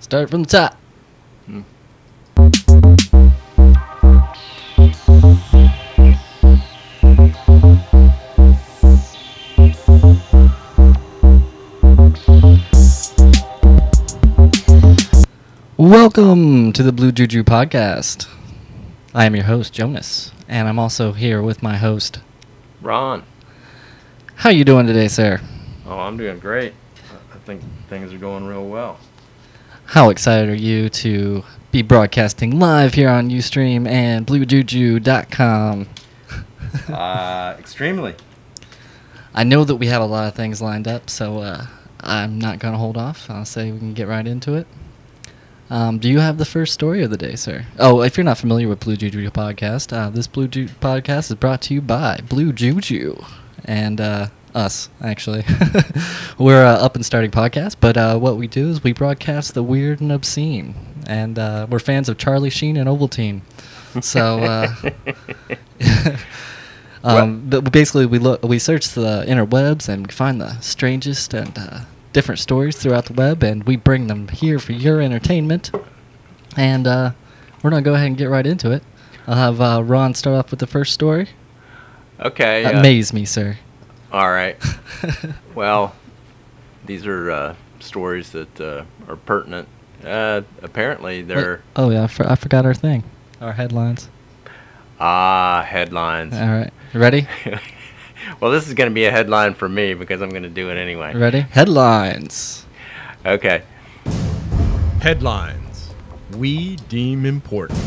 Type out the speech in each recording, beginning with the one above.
Start from the top. Welcome to the Bluejuju Podcast. I am your host, Jonas, and I'm also here with my host, Ron. How you doing today, sir? Oh, I'm doing great. I think things are going real well. How excited are you to be broadcasting live here on Ustream and Bluejuju.com? Extremely. I know that we have a lot of things lined up, so I'm not going to hold off. I'll say we can get right into it. Do you have the first story of the day, sir? Oh, if you're not familiar with Bluejuju Podcast, this Bluejuju Podcast is brought to you by Bluejuju and us, actually. We're up and starting podcast, but what we do is we broadcast the weird and obscene, and we're fans of Charlie Sheen and Ovaltine. So but basically we search the interwebs and we find the strangest and different stories throughout the web, and we bring them here for your entertainment. And we're going to go ahead and get right into it. I'll have Ron start off with the first story. Okay. Amaze me, sir. All right. Well, these are stories that are pertinent. Apparently, they're... Oh, yeah, I forgot our thing. Our headlines. Headlines. All right. You ready? Well, this is going to be a headline for me because I'm going to do it anyway. Ready? Headlines. Okay. Headlines we deem important.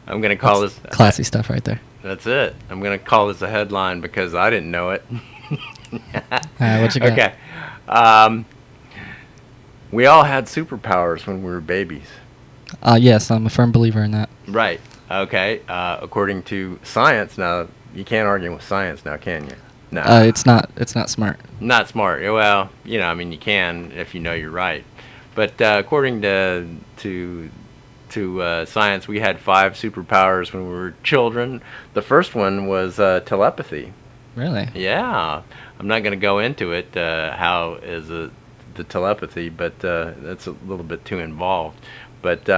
I'm going to call this... Classy stuff right there. That's it. I'm going to call this a headline because I didn't know it. All right, what you got? Okay. We all had superpowers when we were babies. Yes, I'm a firm believer in that. Right. Okay. According to science, now you can't argue with science now, can you? No. It's not smart. Not smart. Well, I mean, you can if you know you're right. But according to science, we had 5 superpowers when we were children. The first one was telepathy. Really? Yeah. I'm not going to go into it. How is the telepathy? But that's a little bit too involved. But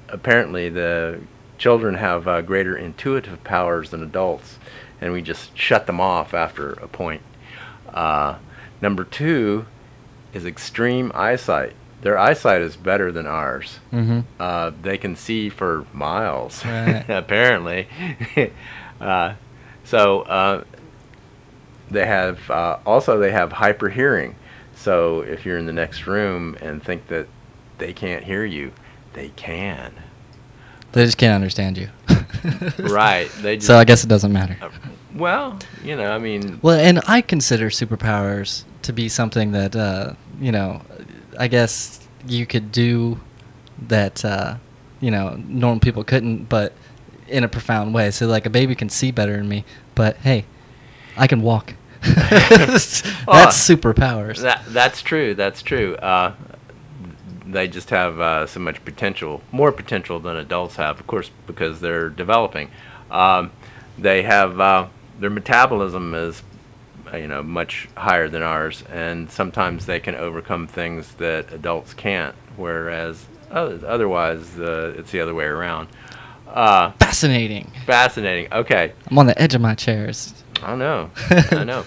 apparently the children have greater intuitive powers than adults, and we just shut them off after a point. Number 2 is extreme eyesight. Their eyesight is better than ours. Mm-hmm. They can see for miles, right. apparently. So they have hyper hearing. So if you're in the next room and think that they can't hear you, they can. They just can't understand you. Right. So I guess it doesn't matter. Well, I mean... Well, and I consider superpowers to be something that, I guess you could do that, normal people couldn't, but in a profound way. So, like, a baby can see better than me, but, hey, I can walk. That's superpowers. That's true. That's true. They just have so much potential, more potential than adults have, of course, because they're developing. They have their metabolism is, much higher than ours, and sometimes they can overcome things that adults can't. Whereas otherwise, it's the other way around. Fascinating. Fascinating. Okay. I'm on the edge of my chairs. I know. I know.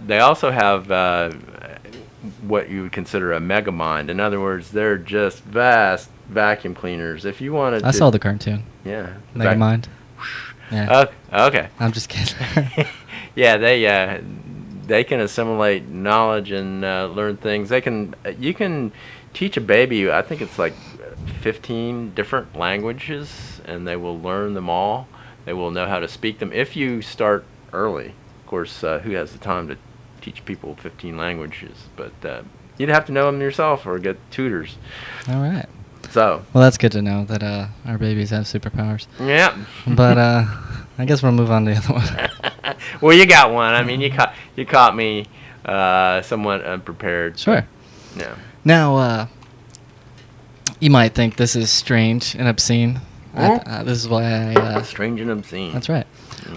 They also have what you would consider a mega mind. In other words, they're just vast vacuum cleaners. If you wanted I saw the cartoon. Yeah. Mega mind. Yeah. Okay. I'm just kidding. Yeah, they can assimilate knowledge and learn things. You can teach a baby, I think it's like 15 different languages, and they will learn them all. They will know how to speak them if you start early. Of course, who has the time to teach people 15 languages? But you'd have to know them yourself or get tutors. All right. So. Well, that's good to know that our babies have superpowers. Yeah. But I guess we'll move on to the other one. Well, you got one. I mean, you caught me somewhat unprepared. Sure. Yeah. Now, you might think this is strange and obscene. This is why I... strange and obscene. That's right.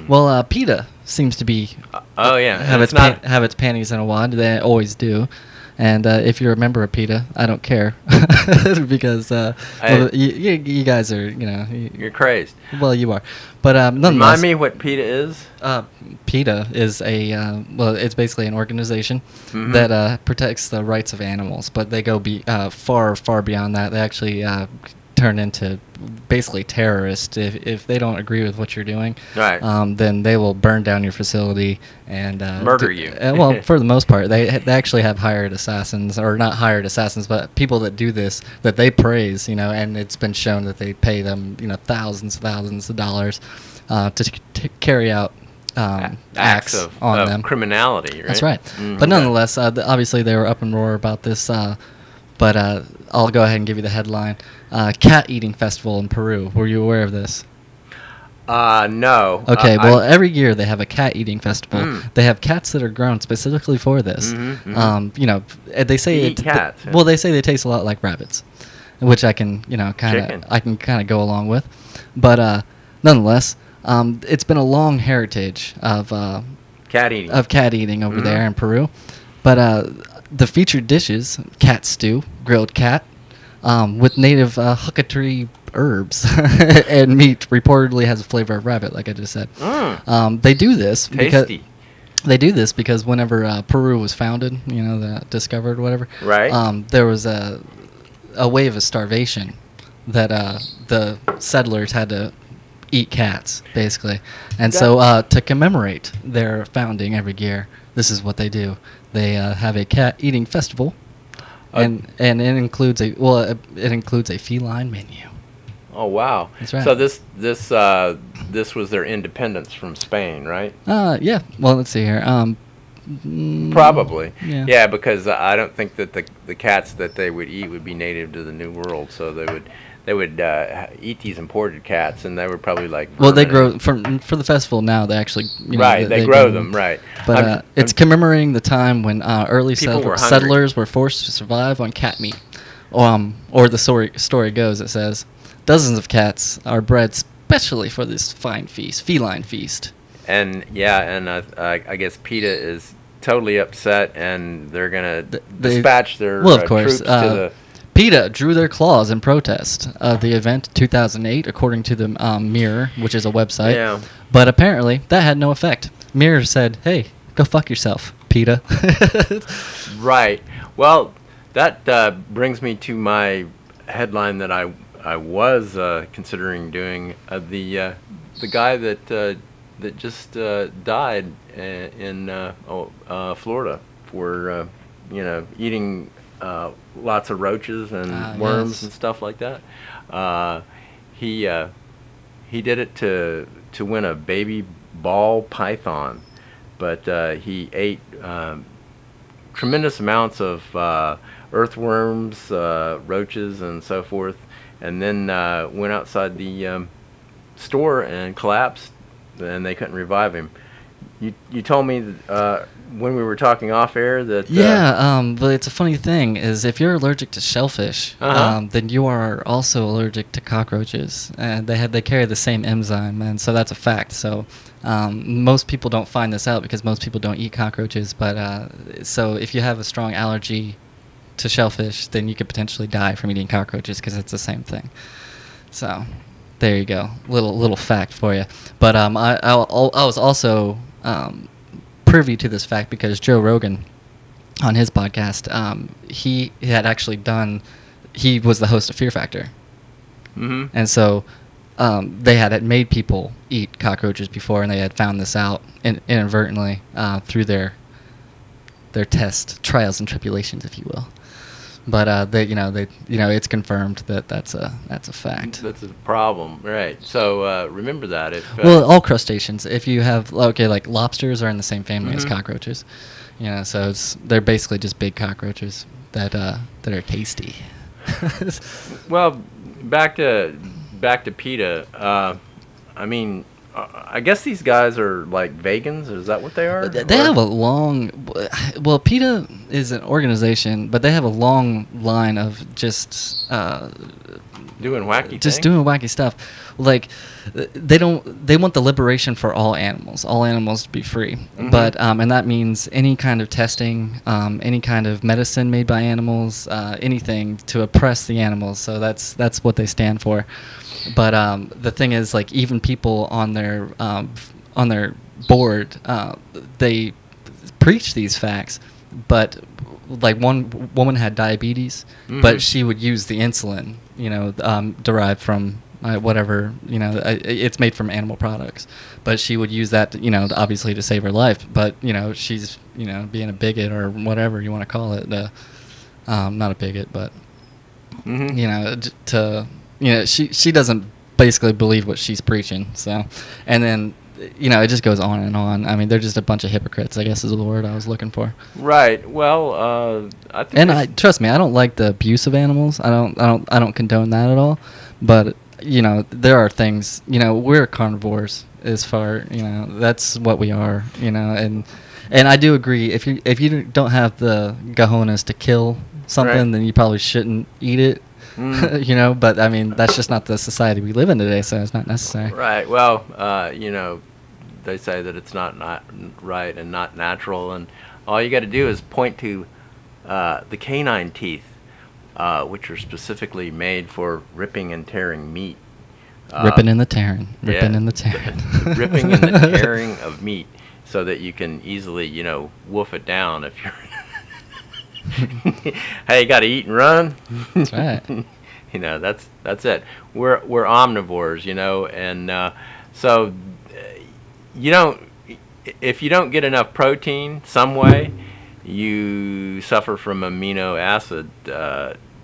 Well, PETA seems to be... Oh, yeah. have its panties in a wad. They always do. And if you're a member of PETA, I don't care because you guys are, You're crazed. Well, you are, but Remind nonetheless. me what PETA is. PETA is it's basically an organization that protects the rights of animals, but they go far, far beyond that. They actually turn into basically terrorists if they don't agree with what you're doing. Right. Then they will burn down your facility and murder you. Well, for the most part, they actually have hired assassins, or not hired assassins, but people that do this that they praise, and it's been shown that they pay them, thousands of dollars to carry out acts on them. Criminality, right? That's right. But nonetheless, obviously they were up in roar about this. But I'll go ahead and give you the headline. Cat eating festival in Peru. Were you aware of this? No. Okay, well, every year they have a cat eating festival. They have cats that are grown specifically for this. They say cats. Well, they say they taste a lot like rabbits, which I can, kind of go along with. But nonetheless, it's been a long heritage of cat eating over there in Peru. But the featured dishes: cat stew, grilled cat, with native huckatry herbs and meat. Reportedly has a flavor of rabbit, like I just said. They do this because whenever Peru was founded, discovered, whatever. Right. There was a wave of starvation that the settlers had to eat cats, basically, and so to commemorate their founding every year, this is what they do. They have a cat eating festival, and it includes a feline menu. Oh wow! That's right. So this was their independence from Spain, right? Yeah. Well, let's see here. Probably. Yeah. Yeah, because I don't think that the cats that they would eat would be native to the New World, so they would eat these imported cats, and they were probably like. Well, they grow for the festival now. They actually they grow them, right? But it's commemorating the time when early settlers were forced to survive on cat meat. Or the story goes, it says, dozens of cats are bred specially for this feline feast. And I guess PETA is totally upset, and they're gonna dispatch their troops to the. PETA drew their claws in protest of the event 2008, according to the Mirror, which is a website. Yeah. But apparently, that had no effect. Mirror said, "Hey, go fuck yourself, PETA." Right. Well, that brings me to my headline that I was considering doing. The guy that just died in Florida for eating lots of roaches and worms and stuff like that. He did it to win a baby ball python, but he ate tremendous amounts of earthworms, roaches, and so forth, and then went outside the store and collapsed, and they couldn't revive him. You told me when we were talking off air that but it's a funny thing is if you're allergic to shellfish, then you are also allergic to cockroaches, and they carry the same enzyme, and so that's a fact. So most people don't find this out because most people don't eat cockroaches, but so if you have a strong allergy to shellfish, then you could potentially die from eating cockroaches because it's the same thing. So there you go, little fact for you. But I was also privy to this fact because Joe Rogan, on his podcast, he had actually he was the host of Fear Factor. And so they had made people eat cockroaches before, and they had found this out inadvertently through their trials and tribulations, if you will. But it's confirmed that that's a fact. That's a problem, right? So remember that. All crustaceans. If you have like lobsters are in the same family as cockroaches, so they're basically just big cockroaches that are tasty. Well, back to PETA. I guess these guys are like vegans. Is that what they are? They have a long. Well, PETA. is an organization, but they have a long line of just Doing wacky just things? doing wacky stuff. Like they want the liberation for all animals to be free. Mm-hmm. But and that means any kind of testing, any kind of medicine made by animals, anything to oppress the animals. So that's what they stand for. But the thing is, like, even people on their board, they preach these facts, but like one woman had diabetes, Mm-hmm. but she would use the insulin, derived from whatever, it's made from animal products, but she would use that, obviously to save her life. But she's being a bigot or whatever you want to call it, not a bigot, but Mm-hmm. she doesn't basically believe what she's preaching. So, and then it just goes on and on. I mean, they're just a bunch of hypocrites, I guess is the word I was looking for. Right. Well, I think. And trust me, I don't like the abuse of animals. I don't condone that at all. But there are things. We're carnivores as far. That's what we are. And I do agree. If you don't have the cojones to kill something, Right. then you probably shouldn't eat it. But I mean, that's just not the society we live in today, so it's not necessary. Right. Well, they say that it's not right and not natural, and all you got to do is point to the canine teeth, which are specifically made for ripping and tearing meat. Ripping and the tearing. Ripping yeah. and the tearing. Ripping and the tearing of meat, so that you can easily, wolf it down if you're. Hey, you got to eat and run. That's right. That's it. We're omnivores, and so you don't. If you don't get enough protein some way, you suffer from amino acid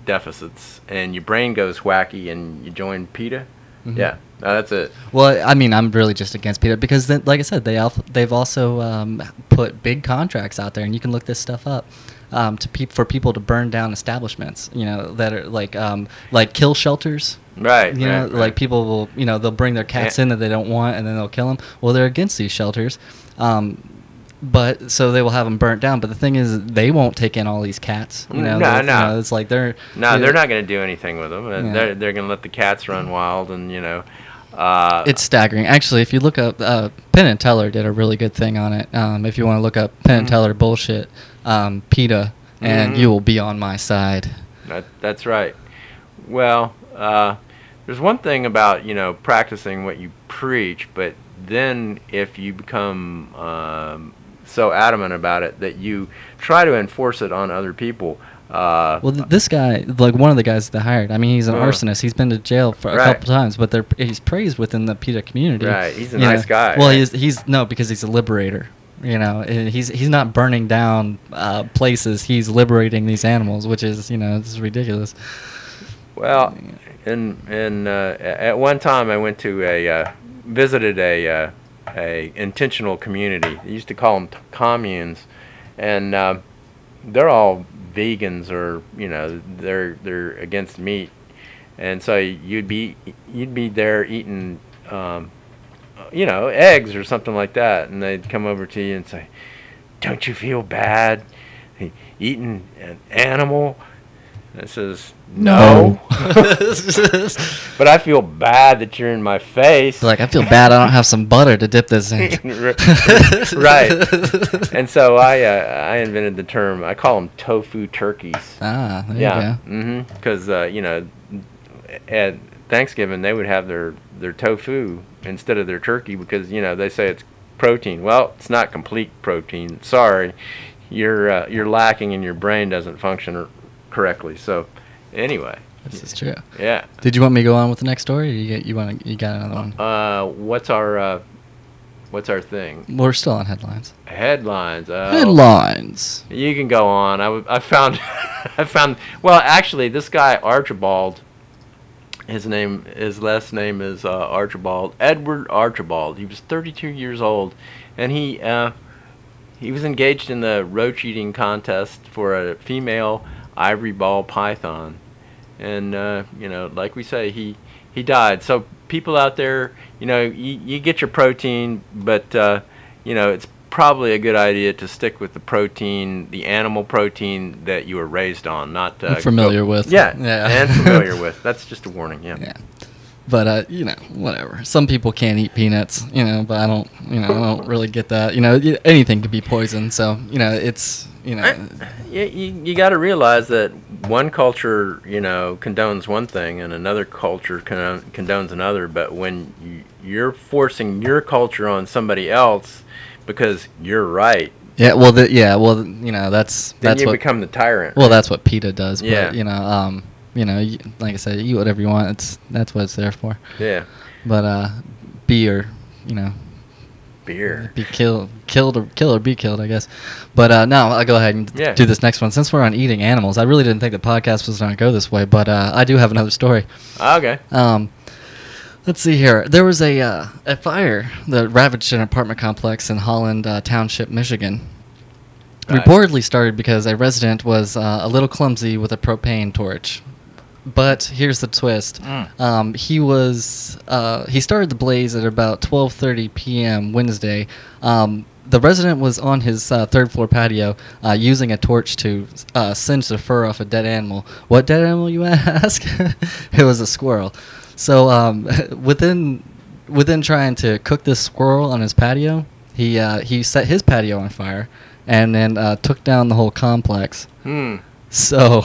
deficits, and your brain goes wacky, and you join PETA. Mm-hmm. Yeah, that's it. Well, I mean, I'm really just against PETA because, like I said, they've also put big contracts out there, and you can look this stuff up. For people to burn down establishments, that are like kill shelters. Right. Like people will, they'll bring their cats in that they don't want, and then they'll kill them. Well, they're against these shelters, but so they will have them burnt down. But the thing is, they won't take in all these cats. No. It's like they're not going to do anything with them. Yeah. They're going to let the cats run wild, and it's staggering. Actually, if you look up, Penn and Teller did a really good thing on it. If you want to look up Penn and Teller bullshit, PETA, and you will be on my side. That's right. Well, there's one thing about practicing what you preach, but then if you become so adamant about it that you try to enforce it on other people. Well, this guy, like one of the guys they hired, I mean, he's an arsonist. He's been to jail for a couple times, but he's praised within the PETA community. Right, he's a nice guy. Well, right? he's no, because he's a liberator. He's not burning down places. He's liberating these animals, which is this is ridiculous. Well, and at one time I went to visited a intentional community. They used to call them communes, and they're all vegans, or they're against meat, and so you'd be there eating eggs or something like that, and they'd come over to you and say, "Don't you feel bad eating an animal?" And I says, "No." But I feel bad that you're in my face. Like, I feel bad I don't have some butter to dip this in. Right. And so I invented the term. I call them tofu turkeys. There you Yeah. go. Mm-hmm. Because at Thanksgiving they would have their tofu instead of their turkey, because they say it's protein. Well, it's not complete protein. Sorry, you're lacking, and your brain doesn't function correctly. So anyway. This is true. Yeah. Did you want me to go on with the next story, or you got another one? What's our thing? We're still on headlines. Headlines. Headlines. You can go on. I found well, actually, this guy Archibald, his last name is Archibald, Edward Archibald. He was 32 years old, and he was engaged in the roach eating contest for a female ivory ball python. And like we say, he died. So people out there, you get your protein, but it's probably a good idea to stick with the protein, the animal protein that you were raised on, not familiar with. Yeah, yeah, and familiar with. That's just a warning. Yeah. Yeah. But whatever. Some people can't eat peanuts, but I don't, I don't really get that. Anything could be poison, so it's, You got to realize that one culture, condones one thing, and another culture condones another. But when you're forcing your culture on somebody else because you're right. Yeah. Well, that's you what become the tyrant. Well, that's what PETA does. Yeah. But, like I said, eat whatever you want. That's what it's there for. Yeah. But beer, beer. Be killed or be killed, I guess. But no, I'll go ahead and do this next one. Since we're on eating animals, I really didn't think the podcast was going to go this way, but I do have another story. Okay. Let's see here. There was a fire that ravaged an apartment complex in Holland Township, Michigan. Right. Reportedly started because a resident was a little clumsy with a propane torch. But here's the twist. He started the blaze at about 12:30 p.m. Wednesday. The resident was on his third floor patio using a torch to singe the fur off a dead animal. What dead animal, you ask? It was a squirrel. So within trying to cook this squirrel on his patio, he set his patio on fire and then took down the whole complex. So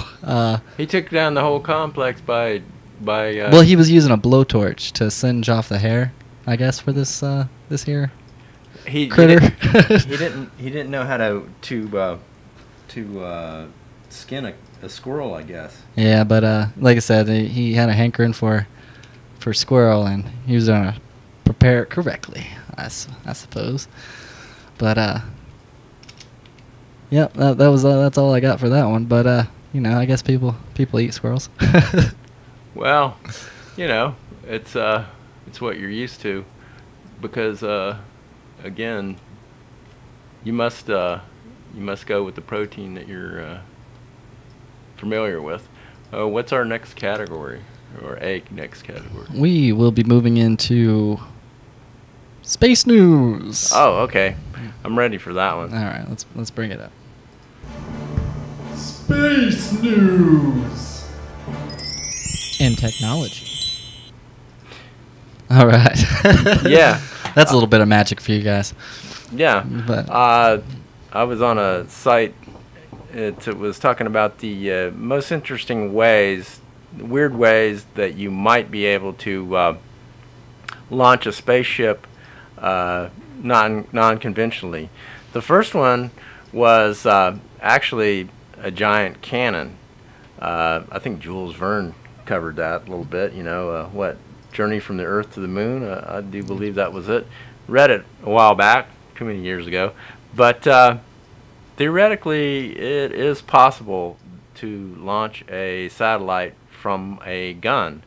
he took down the whole complex by well, he was using a blowtorch to singe off the hair, I guess, for this here critter. He didn't know how to skin a squirrel, I guess. Yeah, but like I said, he had a hankering for squirrel, and he was going to prepare it correctly, I suppose. But yep, that's all I got for that one. But I guess people eat squirrels. Well, it's what you're used to, because again, you must go with the protein that you're familiar with. What's our next category, or next category? We will be moving into space news. Oh, okay. I'm ready for that one. All right, let's bring it up. Space news and technology. All right. Yeah. That's a little bit of magic for you guys. Yeah. But I was on a site. It was talking about the most interesting ways, weird ways that you might be able to launch a spaceship non-conventionally. The first one was actually a giant cannon. I think Jules Verne covered that a little bit. What, Journey from the Earth to the Moon? I do believe that was it. Read it a while back, too many years ago. But theoretically, it is possible to launch a satellite from a gun.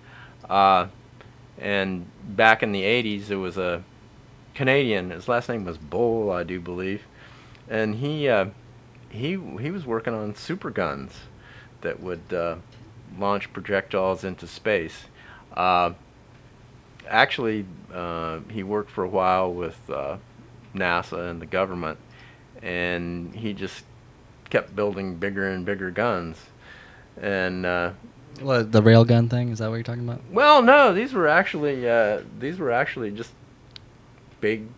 And back in the 80s, there was a Canadian. His last name was Bull, I do believe, and he was working on super guns that would launch projectiles into space. Actually, he worked for a while with NASA and the government, and he just kept building bigger and bigger guns. And what, the railgun thing? Is that what you're talking about? well, no, these were actually just big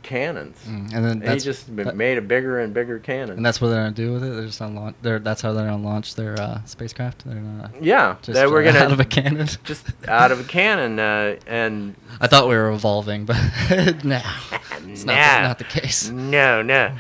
cannons. And then And he just made a bigger and bigger cannon. And that's what they're gonna do with it. They're just on launch. That's how they're gonna launch their spacecraft. They're not Yeah, just they were gonna out of a cannon. just out of a cannon, and I thought we were evolving, but no, it's not the case. No.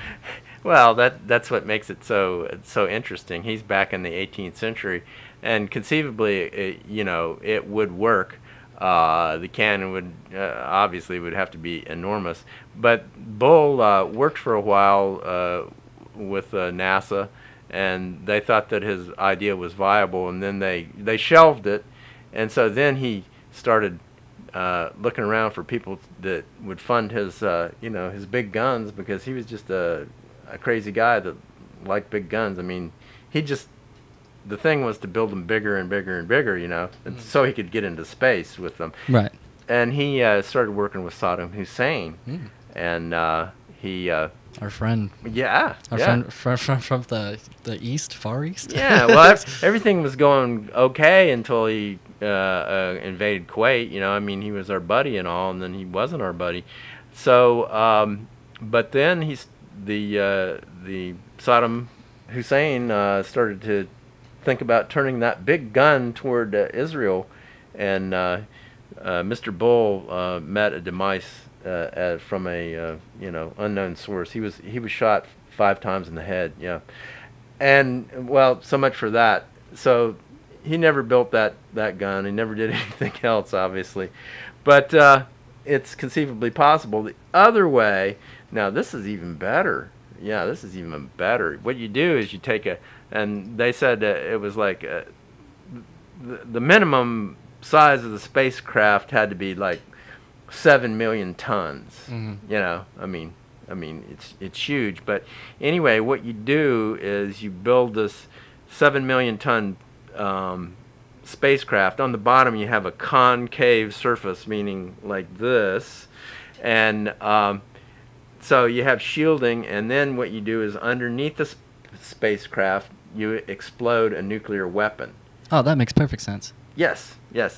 Well, that's what makes it so interesting. He's back in the 18th century, and conceivably, it would work. The cannon would obviously would have to be enormous. But Bull worked for a while with NASA, and they thought that his idea was viable, and then they shelved it, and so then he started looking around for people that would fund his his big guns, because he was just a crazy guy that liked big guns. I mean, the thing was to build them bigger and bigger and bigger, and so he could get into space with them. Right. And he started working with Saddam Hussein, and he Our friend. yeah, Our yeah. friend from the east, far east. Yeah, well, everything was going okay until he invaded Kuwait. You know, I mean, he was our buddy and all, and then he wasn't our buddy. So, but then the Saddam Hussein started to think about turning that big gun toward Israel, and Mr. Bull met a demise from a unknown source. He was shot 5 times in the head. Yeah. And, well, so much for that. So he never built that gun. He never did anything else, obviously. But it's conceivably possible. The other way, now this is even better. Yeah, this is even better. What you do is you take and they said it was like the minimum size of the spacecraft had to be like 7 million tons. Mm-hmm. You know, I mean, it's huge. But anyway, what you do is you build this 7 million ton spacecraft. On the bottom, you have a concave surface, meaning like this, and so you have shielding. And then what you do is underneath the spacecraft, you explode a nuclear weapon. Oh, that makes perfect sense. Yes.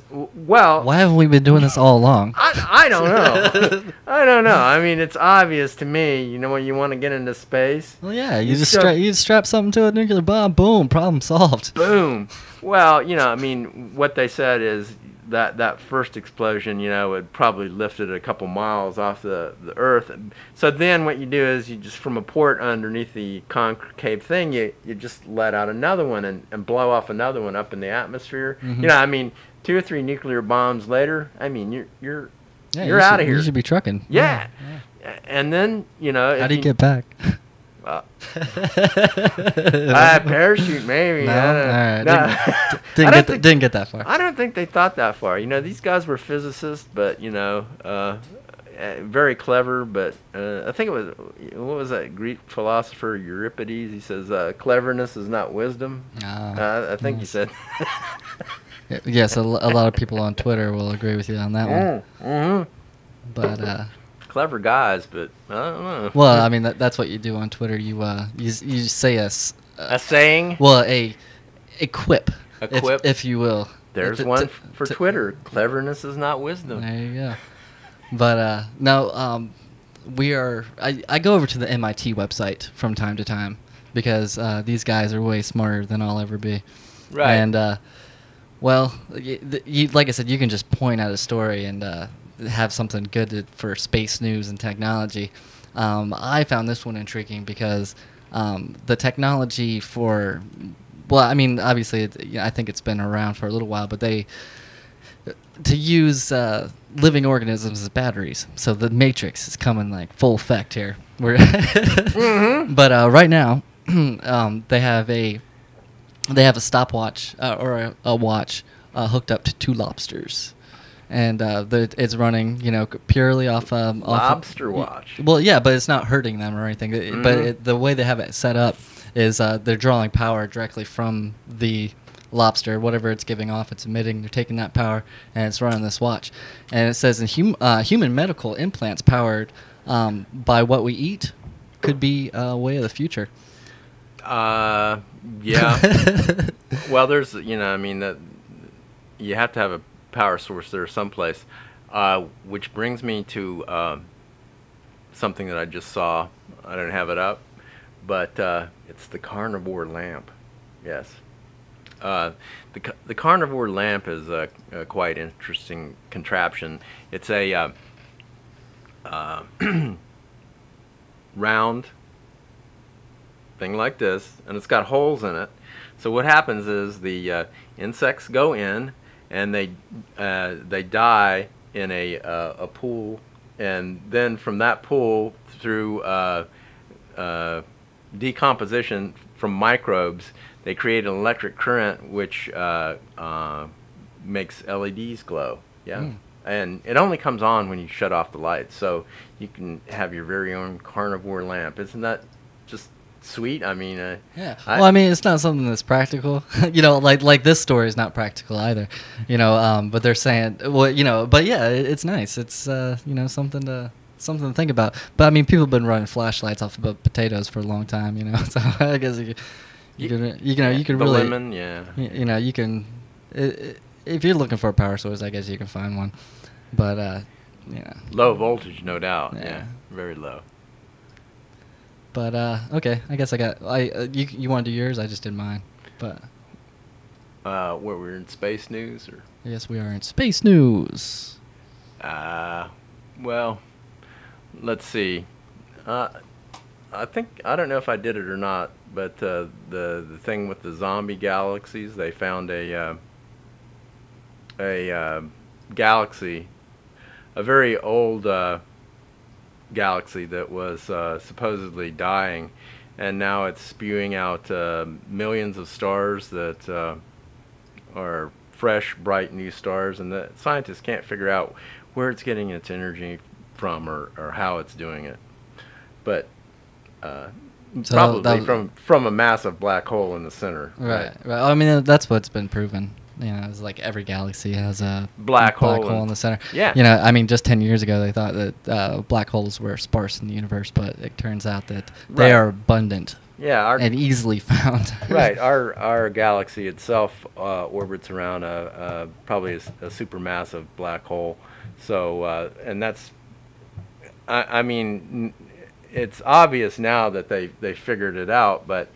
Well, Why haven't we been doing this all along? I don't know. I don't know. I mean, it's obvious to me. You know, when you want to get into space. Well, yeah, you just strap something to a nuclear bomb, boom, problem solved. Boom. Well, you know, I mean, what they said is that first explosion, you know, it probably lifted a couple miles off the Earth. So then what you do is you just, from a port underneath the concave thing, you just let out another one and blow off another one up in the atmosphere. Mm-hmm. You know, I mean, 2 or 3 nuclear bombs later, I mean, you're out out of here. You should be trucking. Yeah. And then, you know. How do you get back? Parachute, maybe. No? All right. No. Didn't get that far. I don't think they thought that far. You know, these guys were physicists, but, you know, very clever. But I think it was, what was that Greek philosopher, Euripides? He says, cleverness is not wisdom. I think he said. Yes, a lot of people on Twitter will agree with you on that one. Mm-hmm. But clever guys, but I don't know. well, I mean that's what you do on Twitter. You say a saying. Well, a quip. A quip, if you will. There's one for Twitter. Cleverness is not wisdom. There you go. But no, I go over to the MIT website from time to time because these guys are way smarter than I'll ever be. Right. And well, like I said, you can just point at a story and have something good for space news and technology. I found this one intriguing because the technology for, well, I mean, obviously, I think it's been around for a little while, but to use living organisms as batteries. So the Matrix is coming like full effect here. Mm-hmm. But right now, they have a stopwatch or a watch hooked up to 2 lobsters. And it's running, you know, purely off lobster watch. Well, yeah, but it's not hurting them or anything. Mm-hmm. But the way they have it set up is they're drawing power directly from the lobster, whatever it's giving off, it's emitting. They're taking that power and it's running this watch. And it says human medical implants powered by what we eat could be a way of the future. Yeah. Well, there's, you know, I mean, that you have to have a power source there someplace, which brings me to something that I just saw. I don't have it up, but it's the carnivore lamp. Yes. The carnivore lamp is a quite interesting contraption. It's a round thing like this, and it's got holes in it. So what happens is the insects go in, and they die in a pool, and then from that pool through decomposition from microbes, they create an electric current which makes LEDs glow. Yeah. Mm. And it only comes on when you shut off the lights, so you can have your very own carnivore lamp. Isn't that just sweet? I mean, yeah. Well, I mean, it's not something that's practical. You know, like this story is not practical either. You know, but they're saying, well, you know, but yeah, it's nice. It's you know, something to something to think about. But I mean, people have been running flashlights off of potatoes for a long time, you know. So I guess you could the really lemon, yeah. you know, you can if you're looking for a power source, I guess you can find one. But yeah. Low voltage, no doubt. Yeah. Yeah, very low. But okay, I guess you want to do yours? I just did mine. But Where we're in space news, or I guess we are in space news. well, let's see. I don't know if I did it or not, but the thing with the zombie galaxies, they found a galaxy, a very old galaxy that was supposedly dying, and now it's spewing out millions of stars that are fresh, bright new stars, and the scientists can't figure out where it's getting its energy from or how it's doing it. But So probably from a massive black hole in the center. Right. I mean, that's what's been proven. You know, it's like every galaxy has a Black hole in the center. Yeah. You know, I mean, just 10 years ago, they thought that black holes were sparse in the universe, but it turns out that they are abundant. Yeah, and easily found. Right. Our galaxy itself orbits around probably a supermassive black hole. So, and that's, I mean, it's obvious now that they figured it out, but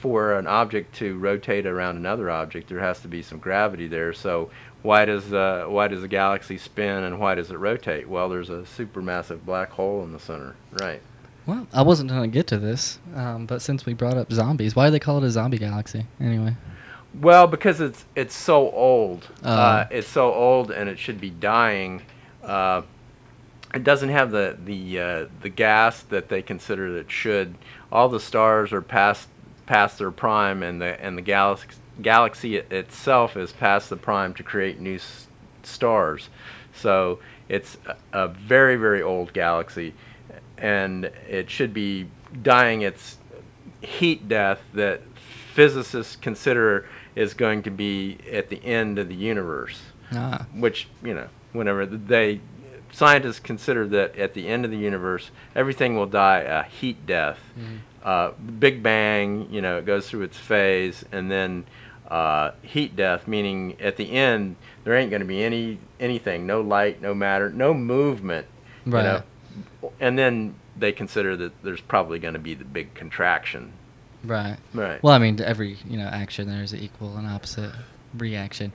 for an object to rotate around another object, there has to be some gravity there. So why does the galaxy spin and why does it rotate? Well, there's a supermassive black hole in the center. Right. Well, I wasn't going to get to this, but since we brought up zombies, why do they call it a zombie galaxy anyway? Well, because it's so old. It's so old, and it should be dying. It doesn't have the gas that they consider that should. All the stars are past their prime, and the galaxy itself is past the prime to create new stars. So it's a very, very old galaxy, and it should be dying its heat death that physicists consider is going to be at the end of the universe. Which, you know, whenever scientists consider that at the end of the universe, everything will die a heat death. Big Bang, you know, it goes through its phase, and then heat death, meaning at the end there ain't going to be anything, no light, no matter, no movement. Right. You know? And then they consider that there's probably going to be the big contraction. Right. Right. Well, I mean, every action there's an equal and opposite reaction.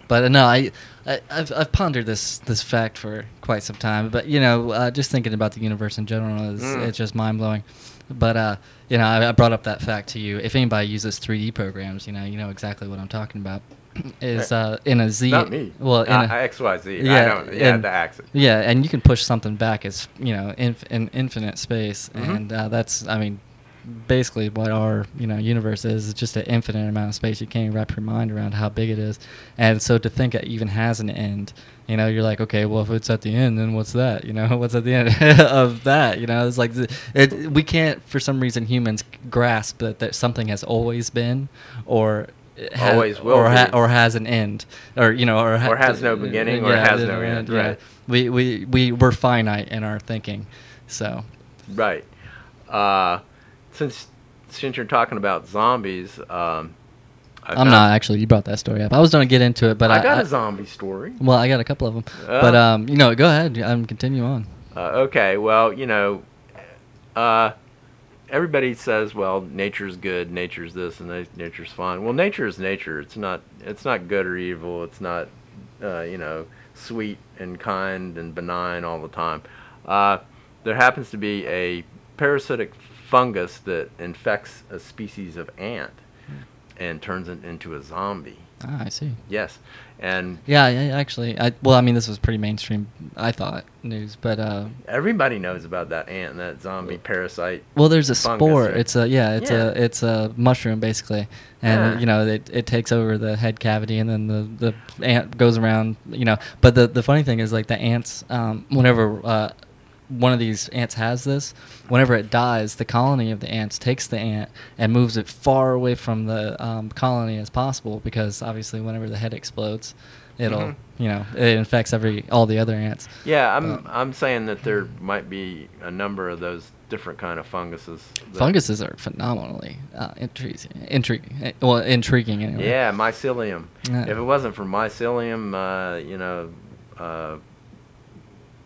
But no, I've pondered this fact for quite some time. But you know, just thinking about the universe in general it's just mind blowing. But you know, I brought up that fact to you. If anybody uses 3D programs, you know exactly what I'm talking about. Is in a Z. Not me. Well, in XYZ. Yeah, I don't. Yeah, the axis. Yeah, and you can push something back as in infinite space, and that's, I mean, basically what our universe is just an infinite amount of space. You can't even wrap your mind around how big it is, and so to think it even has an end, you're like, okay, well, if it's at the end, then what's that? What's at the end of that? It's like we can't, for some reason, humans grasp that something has always been, or always will or has an end, or has no beginning, or has no end. Right. We're finite in our thinking, so. Right. Since you're talking about zombies, I'm not actually. You brought that story up. I was going to get into it, but I got a zombie story. Well, I got a couple of them, but go ahead. Continue on. Okay. Well, everybody says, well, nature's good, nature's this, and nature's fine. Well, nature is nature. It's not good or evil. It's not, sweet and kind and benign all the time. There happens to be a parasitic fungus that infects a species of ant and turns it into a zombie. Ah, I see. Yes. And yeah, actually, this was pretty mainstream, I thought, news, but everybody knows about that ant and that zombie parasite. Well, there's a fungus. spore. It's a mushroom basically, and it takes over the head cavity, and then the ant goes around. But the funny thing is, like, the ants, whenever one of these ants has this, whenever it dies, the colony of the ants takes the ant and moves it far away from the colony as possible, because obviously whenever the head explodes, it'll it infects all the other ants. Yeah, I'm saying that there might be a number of those different kind of funguses. Funguses are phenomenally intriguing. Well, intriguing anyway. Yeah, mycelium. Yeah. If it wasn't for mycelium,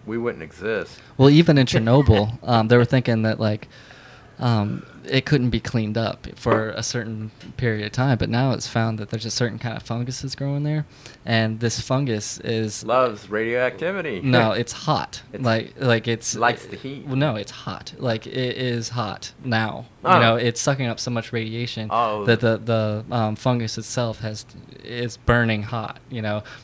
we wouldn't exist. Well, even in Chernobyl, they were thinking that it couldn't be cleaned up for a certain period of time, but now it's found that there's a certain kind of funguses growing there, and this fungus loves radioactivity. No, it's hot. It's likes the heat. Well, no, it's hot. Like, it is hot now. Oh. It's sucking up so much radiation that the fungus itself is burning hot.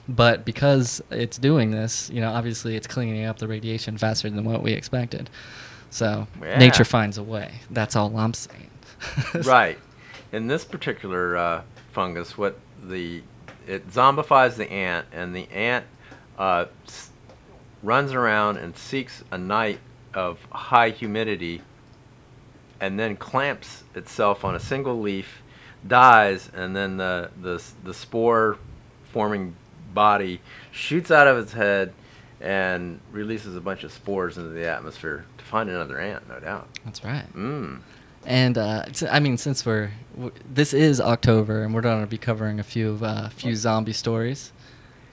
But because it's doing this, obviously it's cleaning up the radiation faster than what we expected. So nature finds a way. That's all I'm saying. Right. In this particular fungus, it zombifies the ant, and the ant runs around and seeks a night of high humidity, and then clamps itself on a single leaf, dies, and then the spore forming body shoots out of its head and releases a bunch of spores into the atmosphere to find another ant, no doubt. That's right. Mm. And since this is October, and we're going to be covering a few zombie stories,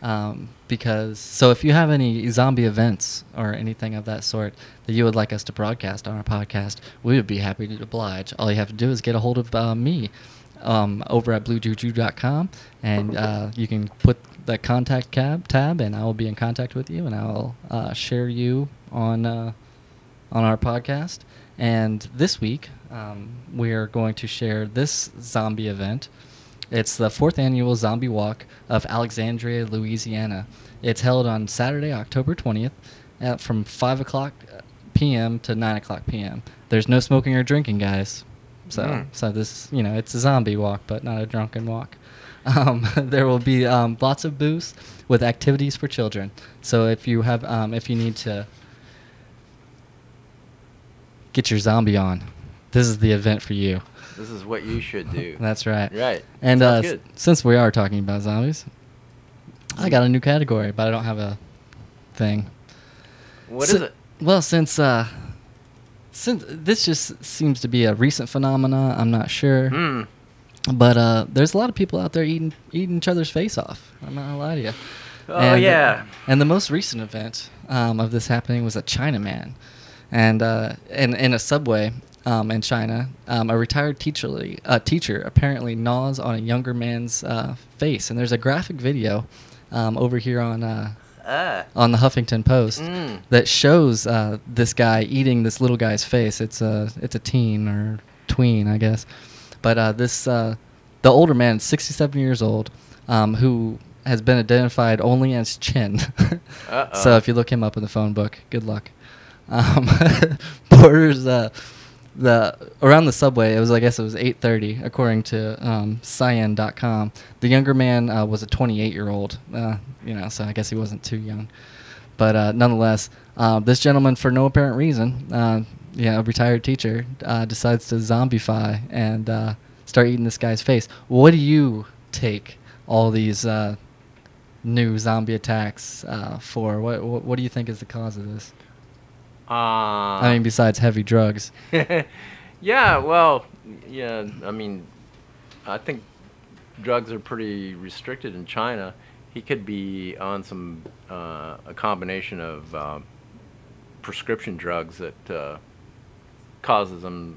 so if you have any zombie events or anything of that sort that you would like us to broadcast on our podcast, we would be happy to oblige. All you have to do is get a hold of me over at bluejuju.com, and you can put the contact tab, and I will be in contact with you, and I'll share you on our podcast. And this week, we are going to share this zombie event. It's the 4th annual Zombie Walk of Alexandria, Louisiana. It's held on Saturday, October 20th, from 5 o'clock p.m. to 9 o'clock p.m. There's no smoking or drinking, guys. So this, it's a zombie walk, but not a drunken walk. There will be lots of booths with activities for children. So if you need to get your zombie on, this is the event for you. This is what you should do. That's right. Right. And good. Since we are talking about zombies, I got a new category, but I don't have a thing. What is it? Well, since this just seems to be a recent phenomena, I'm not sure. But there's a lot of people out there eating each other's face off. I'm not gonna lie to you. Oh, yeah. And the most recent event of this happening was a Chinaman, and in a subway in China, a retired teacher apparently gnaws on a younger man's face, and there's a graphic video over here on the Huffington Post that shows this guy eating this little guy's face. It's a teen or tween, I guess. But the older man, 67 years old, who has been identified only as Chin. So if you look him up in the phone book, good luck. Borders around the subway. I guess it was 8:30, according to Cyan.com. The younger man was a 28-year-old. So I guess he wasn't too young. But nonetheless, this gentleman, for no apparent reason, a retired teacher, decides to zombify and start eating this guy's face. What do you take all these new zombie attacks for? What do you think is the cause of this? Besides heavy drugs. Yeah, well, I think drugs are pretty restricted in China. He could be on a combination of prescription drugs that causes them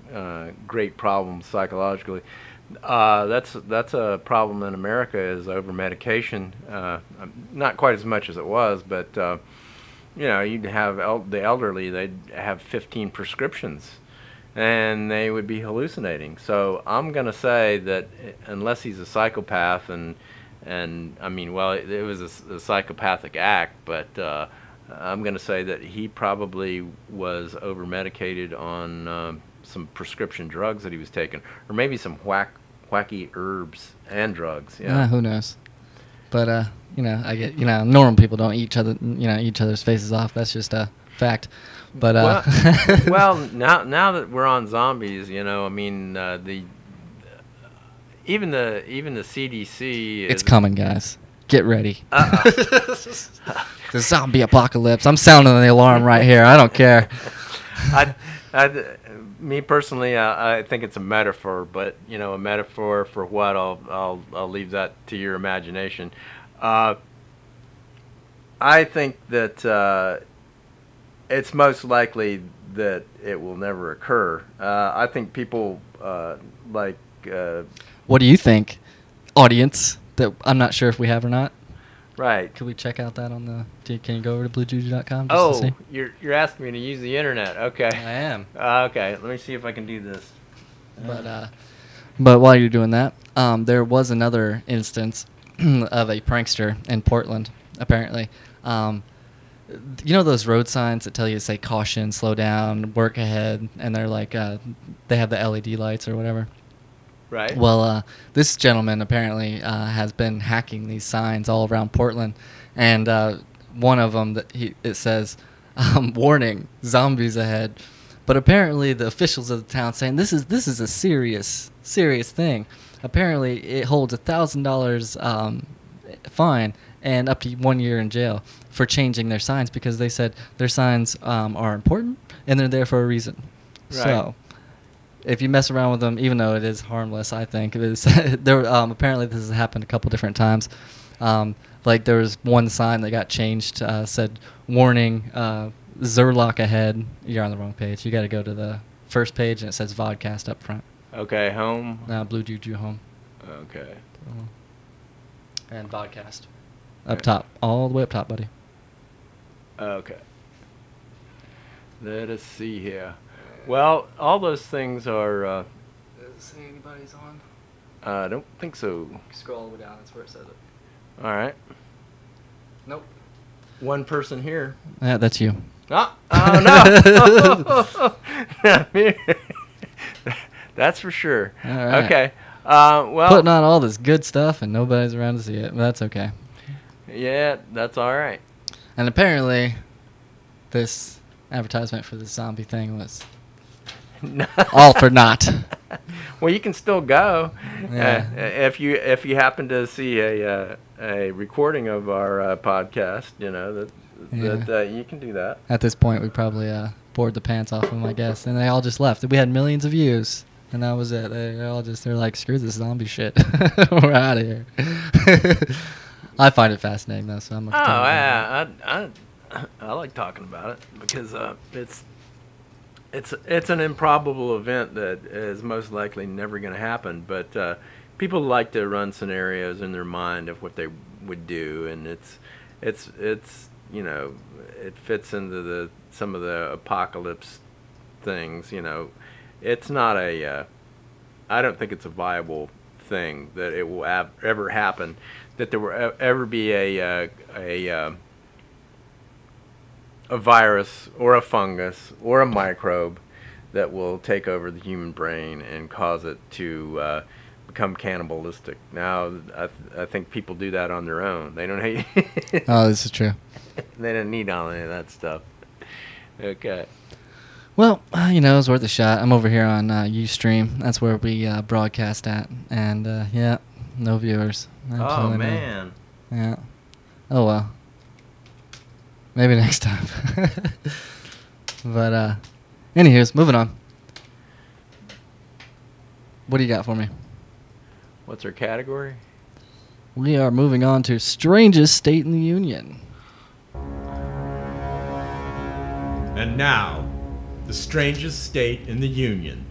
great problems psychologically. That's a problem in America, is over medication. Not quite as much as it was, but you'd have the elderly. They'd have 15 prescriptions, and they would be hallucinating. So I'm gonna say that unless he's a psychopath, it was a psychopathic act, but I'm going to say that he probably was over-medicated on some prescription drugs that he was taking, or maybe some wacky herbs and drugs. Yeah, who knows? But I get normal people don't eat each other's faces off. That's just fact. But well, now that we're on zombies, you know, I mean, even the CDC is, it's coming, guys. Get ready. The zombie apocalypse. I'm sounding the alarm right here. I don't care. Me personally, I think it's a metaphor, but you know, a metaphor for what? I'll leave that to your imagination. I think that it's most likely that it will never occur. I think people like. What do you think, audience? That I'm not sure if we have or not. Right. Could we check out that on the? Can you go over to bluejuju.com? Oh, you're asking me to use the internet. Okay. I am. Okay. Let me see if I can do this. But while you're doing that, there was another instance of a prankster in Portland. Apparently, you know those road signs that tell you to say caution, slow down, work ahead, and they're like they have the LED lights or whatever. Right. Well, this gentleman apparently has been hacking these signs all around Portland, and one of them it says, "Warning: zombies ahead." But apparently, the officials of the town saying this is a serious thing. Apparently, it holds $1,000 fine and up to 1 year in jail for changing their signs because they said their signs are important and they're there for a reason. Right. So. If you mess around with them, even though it is harmless, I think it is. Apparently, this has happened a couple different times. Like there was one sign that got changed, said "Warning: Zerlock ahead." You're on the wrong page. You got to go to the first page, and it says "Vodcast" up front. Okay, home. Bluejuju home. Okay. And Vodcast up top, all the way up top, buddy. Okay. Let us see here. Well, all those things are. Does it say anybody's on? I don't think so. Scroll all the way down. That's where it says it. All right. Nope. One person here. Yeah, that's you. Oh no! That's for sure. All right. Okay. Well. Putting on all this good stuff and nobody's around to see it. But that's okay. Yeah, that's all right. And apparently, this advertisement for the zombie thing was all for naught. Well, you can still go. Yeah. If you happen to see a recording of our podcast, you know that you can do that. At this point, we probably bored the pants off them, I guess, and they all just left. We had millions of views, and that was it. They're like, screw this zombie shit. We're out of here. I find it fascinating though, so I'm. I like talking about it because it's an improbable event that is most likely never going to happen. But people like to run scenarios in their mind of what they would do, and it's you know, it fits into some of the apocalypse things. You know, it's not I don't think it's a viable thing that it will ever happen, that there will ever be a virus or a fungus or a microbe that will take over the human brain and cause it to become cannibalistic. Now, I think people do that on their own. They don't hate. Oh, this is true. They don't need all any of that stuff. Okay. Well, you know, it's worth a shot. I'm over here on Ustream. That's where we broadcast at, and yeah, no viewers. Absolutely Oh no. man. Yeah. Oh well. Maybe next time. But anywho's, moving on. What do you got for me? What's our category? We are moving on to strangest state in the union. And now, the strangest state in the Union.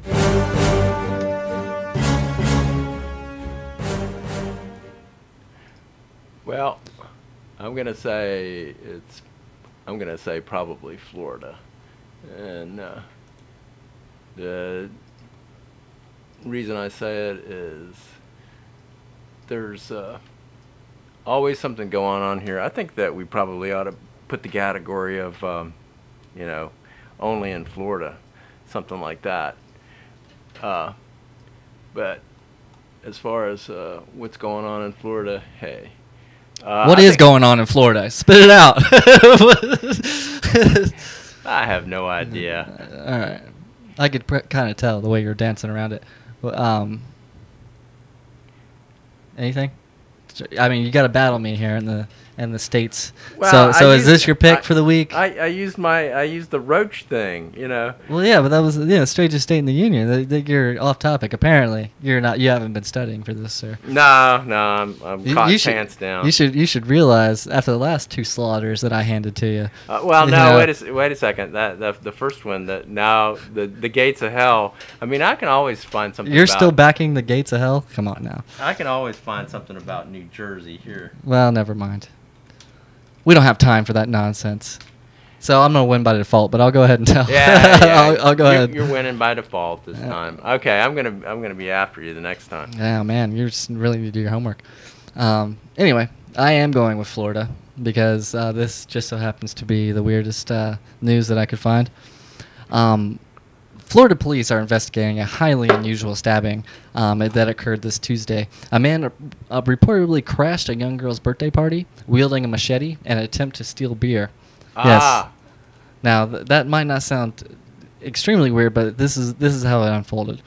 Well, I'm gonna say probably Florida, and the reason I say it is there's always something going on here. I think that we probably ought to put the category of you know, only in Florida, something like that. But as far as what's going on in Florida, hey. What is going on in Florida? Spit it out. I have no idea. All right. I could kind of tell the way you're dancing around it. Anything? I mean, you got to battle me here in the States. Well, so is this your pick for the week? I used the roach thing, you know. Well, yeah, but that was strangest state in the union. You're off topic. Apparently, you're not. You haven't been studying for this, sir. No, I'm caught pants down. You should realize after the last 2 slaughters that I handed to you. Well, no, wait a second. The first one, the gates of hell. I mean, I can always find something. You're still backing the gates of hell? Come on now. I can always find something about New Jersey here. Well, never mind. We don't have time for that nonsense. So I'm gonna win by default, but I'll go ahead and tell. Yeah. I'll go ahead. You're winning by default this time. Okay, I'm gonna be after you the next time. Yeah, man, you just really need to do your homework. Anyway, I am going with Florida because this just so happens to be the weirdest news that I could find. Florida police are investigating a highly unusual stabbing that occurred this Tuesday. A man reportedly crashed a young girl's birthday party, wielding a machete in an attempt to steal beer. Yes. Now that might not sound extremely weird, but this is how it unfolded.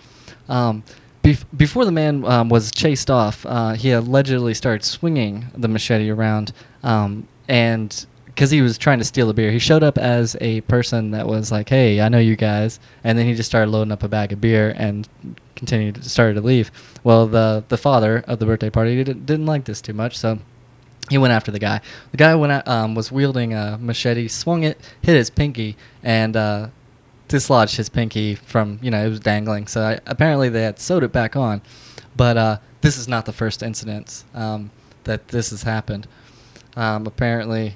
Before the man was chased off, he allegedly started swinging the machete around, and because he was trying to steal a beer, he showed up as a person that was like, "Hey, I know you guys," and then he just started loading up a bag of beer and started to leave. Well, the father of the birthday party didn't like this too much, so he went after the guy. The guy was wielding a machete, swung it, hit his pinky, and dislodged his pinky from, it was dangling. So apparently they had sewed it back on. But this is not the first incident that this has happened. Apparently,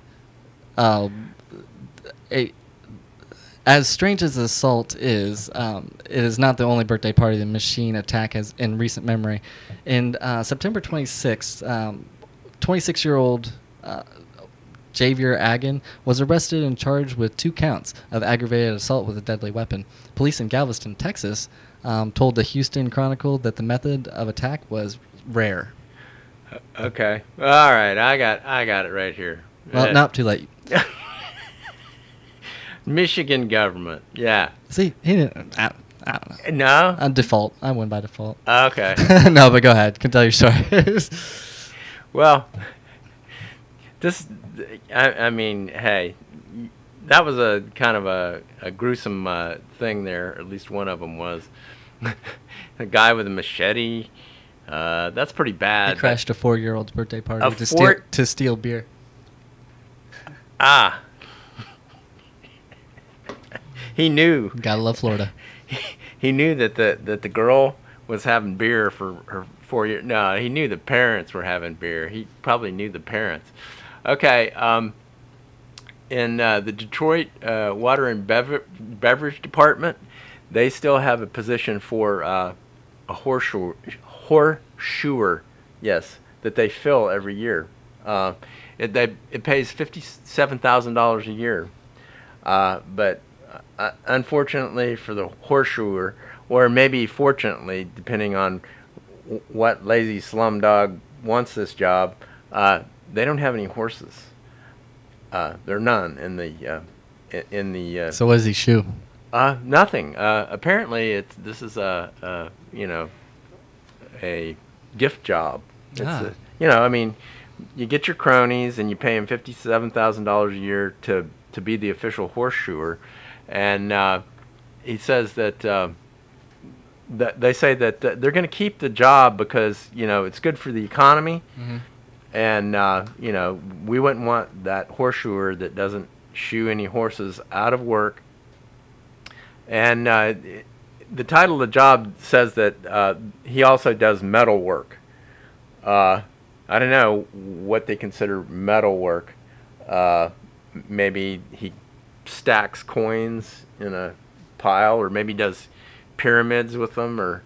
as strange as the assault is, it is not the only birthday party the machine attack has in recent memory. In September 26th, 26-year-old Javier Agan was arrested and charged with 2 counts of aggravated assault with a deadly weapon. Police in Galveston, Texas, told the Houston Chronicle that the method of attack was rare. Okay. All right. I got it right here. Well, not too late. Michigan government. Yeah. See, he didn't. I don't know. No. On default, I win by default. Okay. No, but go ahead. Can tell your story. Well, I mean, hey, that was a kind of a gruesome thing there. At least one of them was. A guy with a machete. That's pretty bad. He crashed a 4-year-old's birthday party to steal beer. Ah. He knew. Gotta love Florida. He knew that the girl was having beer for her 4 years. No, he knew the parents were having beer. He probably knew the parents. Okay. In the Detroit Water and Beverage Department, they still have a position for a horseshoer. Yes, that they fill every year. It pays $57,000 a year, but unfortunately for the horseshoer, or maybe fortunately, depending on what lazy slumdog wants this job, they don't have any horses. There are none in the. So what does he shoe? Nothing. Apparently, this is a gift job. I mean, you get your cronies and you pay them $57,000 a year to be the official horseshoer, and he says that they say that they're going to keep the job because it's good for the economy, and we wouldn't want that horseshoer that doesn't shoe any horses out of work. And the title of the job says that he also does metal work. I don't know what they consider metal work. Maybe he stacks coins in a pile, or maybe does pyramids with them, or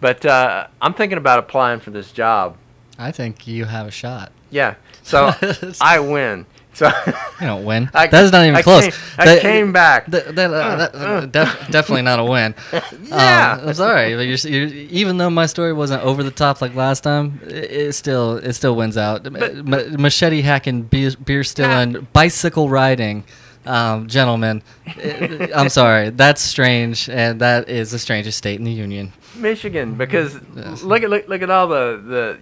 But I'm thinking about applying for this job. I think you have a shot. Yeah. So I win. So you don't win. That's not even close. I came back. Definitely not a win. Yeah. I'm sorry, but you're, even though my story wasn't over the top like last time, it still wins out. Machete hacking, beer stealing, bicycle riding. Gentlemen, I'm sorry. That's strange, and that is the strangest state in the union. Michigan, because look at all the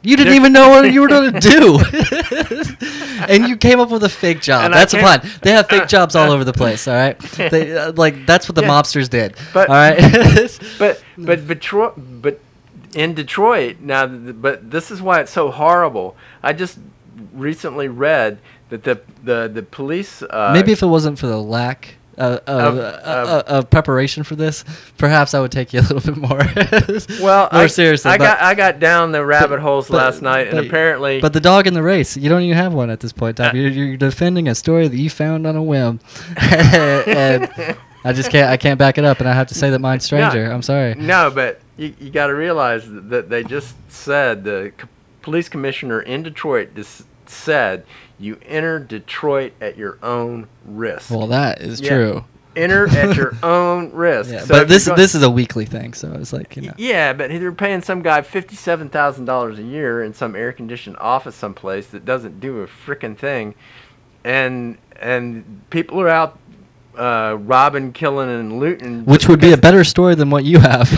You didn't even know what you were going to do. And you came up with a fake job. And That's fine. They have fake jobs all over the place, all right? They, that's what the mobsters did, but, all right? but in Detroit, now, but this is why it's so horrible. I just recently read that the police... Maybe if it wasn't for the lack of preparation for this, perhaps I would take you a little bit more more seriously. I got down the rabbit holes last night, and apparently... But the dog in the race, you don't even have one at this point in time. You're defending a story that you found on a whim. And I can't back it up, and I have to say that mine's stranger. I'm sorry. No, but you got to realize that they just said, the police commissioner in Detroit just said, you enter Detroit at your own risk. Well, that is true. Enter at your own risk. Yeah, so but this is a weekly thing, so it's like, you know. Yeah, but they're paying some guy $57,000 a year in some air-conditioned office someplace that doesn't do a frickin' thing, and people are out robbing, killing, and looting. Which would be a better story than what you have.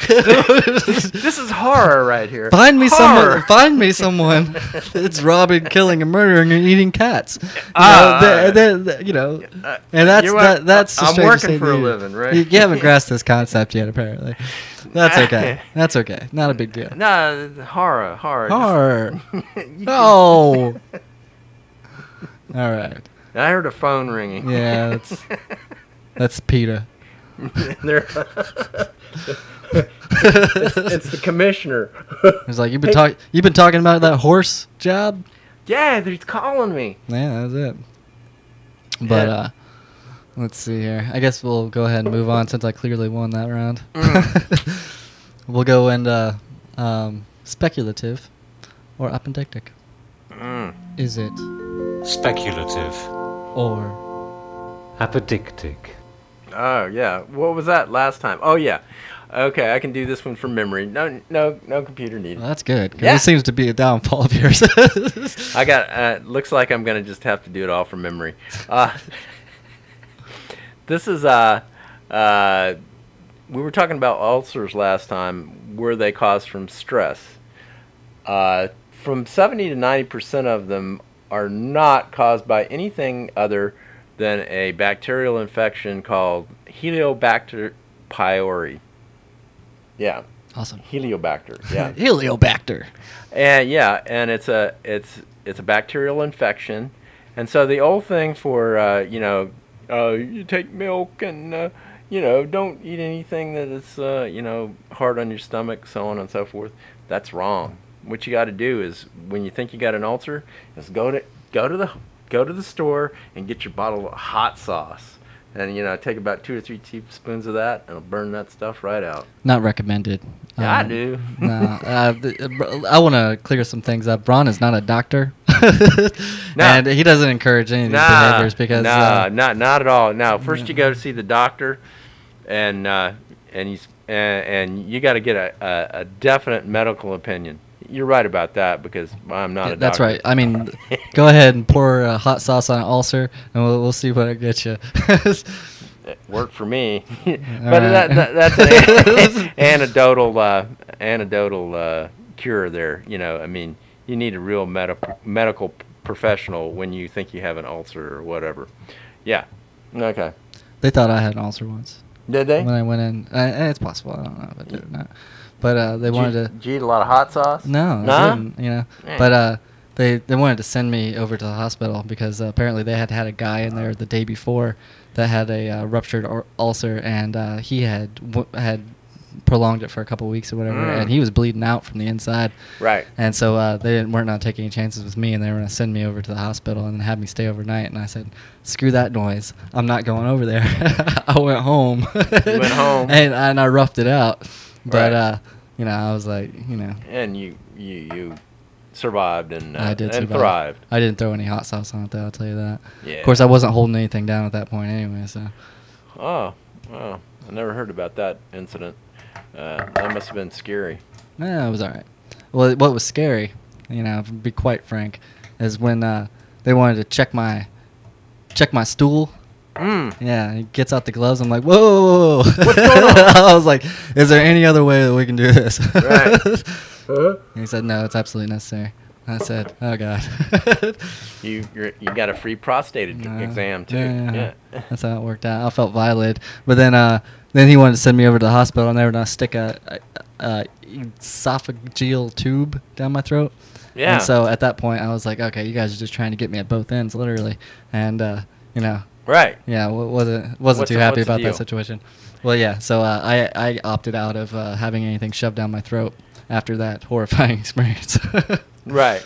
This is horror right here. Find me someone that's robbing, killing, and murdering and eating cats. And that's. I'm working for a living, right? You haven't grasped this concept yet, apparently. That's okay. That's okay. Not a big deal. No, horror. Horror. Oh. All right. I heard a phone ringing. Yeah, that's PETA. It's the commissioner. It's like you've been talking about that horse job. Yeah, they're calling me. Yeah, that's it. But let's see here. I guess we'll go ahead and move on since I clearly won that round. We'll go into speculative or apodictic. Is it speculative or apodictic? Oh yeah, what was that last time? Oh yeah, okay, I can do this one from memory. No computer needed. Well, that's good. Cause this seems to be a downfall of yours. I got. Looks like I'm gonna just have to do it all from memory. This is we were talking about ulcers last time. Were they caused from stress? From 70 to 90% of them are not caused by anything other than a bacterial infection called Helicobacter pylori. Yeah. Awesome. Helicobacter. Yeah. Helicobacter. And it's a bacterial infection, and so the old thing for you take milk and don't eat anything that is hard on your stomach, so on and so forth. That's wrong. What you got to do is, when you think you got an ulcer, is go to the store and get your bottle of hot sauce, and take about 2 or 3 teaspoons of that, and it'll burn that stuff right out. Not recommended. Yeah, I do. No, I want to clear some things up. Ron is not a doctor, and he doesn't encourage any of these behaviors because not at all. Now, first you go to see the doctor, and you got to get a definite medical opinion. You're right about that, because I'm not a doctor. That's right. I mean, go ahead and pour hot sauce on an ulcer, and we'll see what it gets you. It worked for me, but that's an anecdotal cure there. I mean, you need a real medical professional when you think you have an ulcer or whatever. Yeah. Okay. They thought I had an ulcer once. Did they? When I went in, it's possible. I don't know if I did or not. But they wanted to. Did you eat a lot of hot sauce? No, I didn't. But they wanted to send me over to the hospital because apparently they had a guy in there the day before that had a ruptured ulcer, and he had prolonged it for a couple weeks or whatever, and he was bleeding out from the inside. Right. And so they weren't not taking any chances with me, and they were going to send me over to the hospital and have me stay overnight. And I said, screw that noise. I'm not going over there. I went home. You went home. and I roughed it out. But, right. I was like, And you survived and I did and survive. thrived. I didn't throw any hot sauce on it, though, I'll tell you that. Yeah. Of course, I wasn't holding anything down at that point anyway, so. Oh, I never heard about that incident. That must have been scary. Yeah, it was all right. Well, what was scary, to be quite frank, is when they wanted to check my stool. Yeah, he gets out the gloves. I'm like, whoa. What's going on? I was like, is there any other way that we can do this? Right. He said, no, it's absolutely necessary. I said, oh, God. You got a free prostate exam, too. Yeah. That's how it worked out. I felt violated. But then he wanted to send me over to the hospital, and they were going to stick a esophageal tube down my throat. Yeah. And so at that point, I was like, okay, you guys are just trying to get me at both ends, literally. And, Right. yeah, wasn't too happy what's the about deal? that situation. Well, yeah, so I opted out of having anything shoved down my throat after that horrifying experience. Right.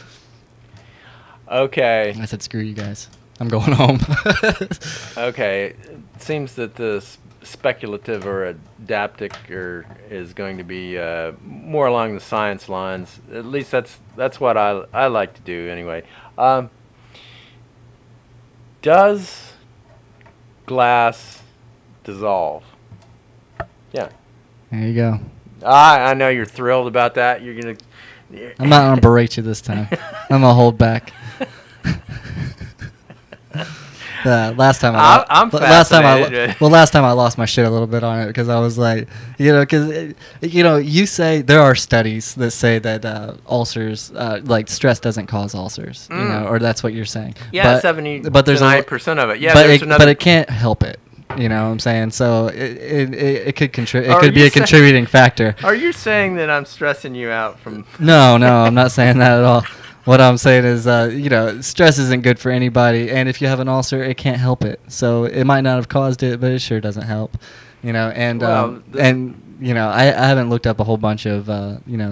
Okay. I said, screw you guys. I'm going home. Okay. It seems that the speculative or adaptic is going to be more along the science lines. At least that's what I like to do anyway. Does glass dissolve? Yeah. There you go. I know you're thrilled about that. You're gonna. I'm not going to berate you this time. I'm going to hold back. Last time I'm fascinated. last time I lost my shit a little bit on it because I was like, because you say there are studies that say that ulcers, like stress, doesn't cause ulcers, or that's what you're saying. Yeah, but 79% of it. Yeah, but it can't help it. You know what I'm saying? So it could contribute. It could be a contributing factor. Are you saying that I'm stressing you out from? No, I'm not saying that at all. What I'm saying is, stress isn't good for anybody, and if you have an ulcer, it can't help it. So it might not have caused it, but it sure doesn't help. I haven't looked up a whole bunch of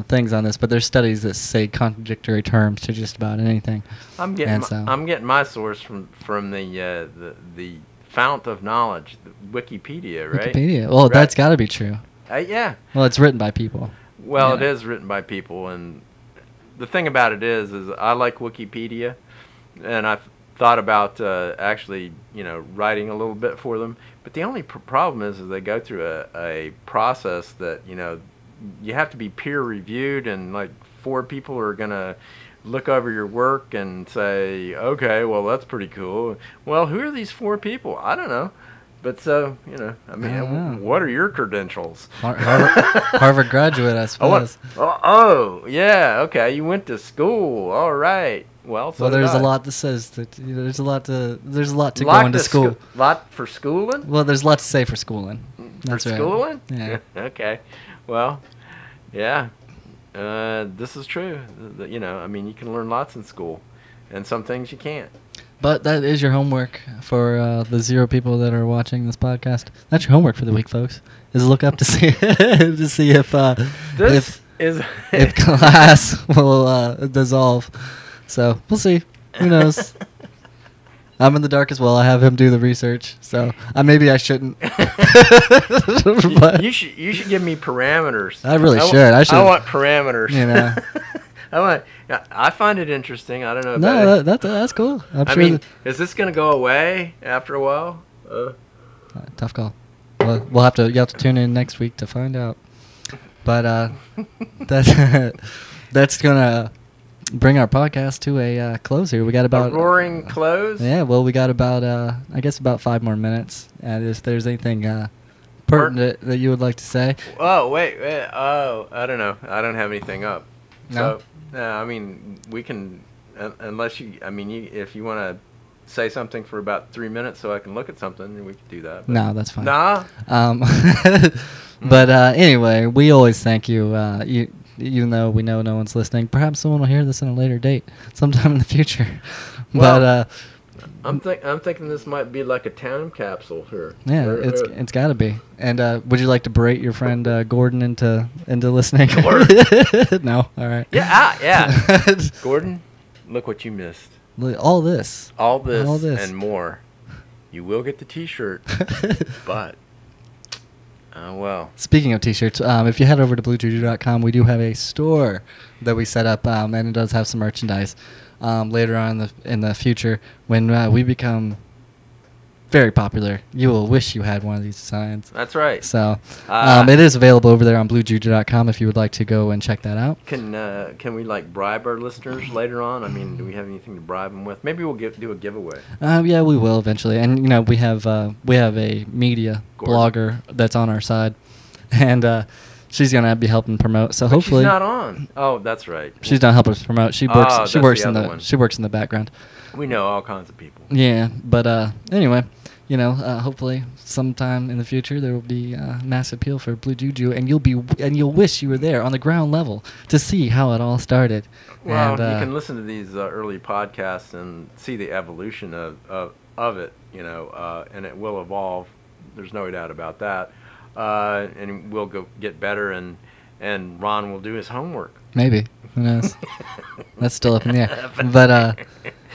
things on this, but there's studies that say contradictory terms to just about anything. I'm getting my source from the fount of knowledge, Wikipedia, right? Wikipedia. Well, that's got to be true. Yeah. Well, it's written by people. Well, it is written by people, and the thing about it is I like Wikipedia, and I've thought about actually, writing a little bit for them. But the only problem is they go through a process that, you have to be peer reviewed, and like 4 people are gonna look over your work and say, okay, well, that's pretty cool. Well, who are these 4 people? I don't know. But so, what are your credentials? Harvard graduate, I suppose. Yeah, okay. You went to school. All right. Well, there's a lot that says that there's a lot to go into school. Lot for schooling? Well, there's a lot to say for schooling. That's right. Schooling? Yeah. Okay. Well, yeah. This is true. You can learn lots in school, and some things you can't. But that is your homework for the 0 people that are watching this podcast. That's your homework for the week, folks. Is look up to see if glass will dissolve. So we'll see. Who knows? I'm in the dark as well. I have him do the research, so maybe I shouldn't. you should give me parameters. I really should. I want parameters. I find it interesting. I don't know. No, that's cool. Is this going to go away after a while? Tough call. Well, you have to tune in next week to find out. But that's gonna bring our podcast to a close here. We got about a roaring close. Yeah. Well, we got about I guess about 5 more minutes. And if there's anything pertinent that you would like to say. Oh wait. Oh, I don't know. I don't have anything up. No. So, we can, unless if you want to say something for about 3 minutes so I can look at something, we could do that. No, that's fine. Nah. But anyway, we always thank you. Even though we know no one's listening, perhaps someone will hear this in a later date, sometime in the future. Well, I'm thinking this might be like a time capsule here. Yeah, it's got to be. And would you like to berate your friend Gordon into listening? No, all right. Yeah. Gordon, look what you missed. All this and more. You will get the T-shirt, but well. Speaking of T-shirts, if you head over to bluejuju.com, we do have a store that we set up, and it does have some merchandise. Later on in the future, when we become very popular. You will wish you had one of these designs. That's right. So it is available over there on bluejuju.com if you would like to go and check that out. Can we like bribe our listeners later on? I mean, do we have anything to bribe them with? Maybe we'll do a giveaway. Yeah, we will eventually. And you know, we have a media Gordon. blogger that's on our side, and she's gonna be helping promote. So But hopefully she's not on. Oh, that's right. she's not helping us promote. She Oh, works. that's She works the in other the. one. She works in the background. We know all kinds of people. Yeah, but anyway, you know, hopefully sometime in the future there will be mass appeal for Bluejuju, and you'll wish you were there on the ground level to see how it all started. Well, and, you can listen to these early podcasts and see the evolution of it, you know, and it will evolve. There's no doubt about that. And we'll get better, and Ron will do his homework. Maybe. Who knows? That's still up in the air. But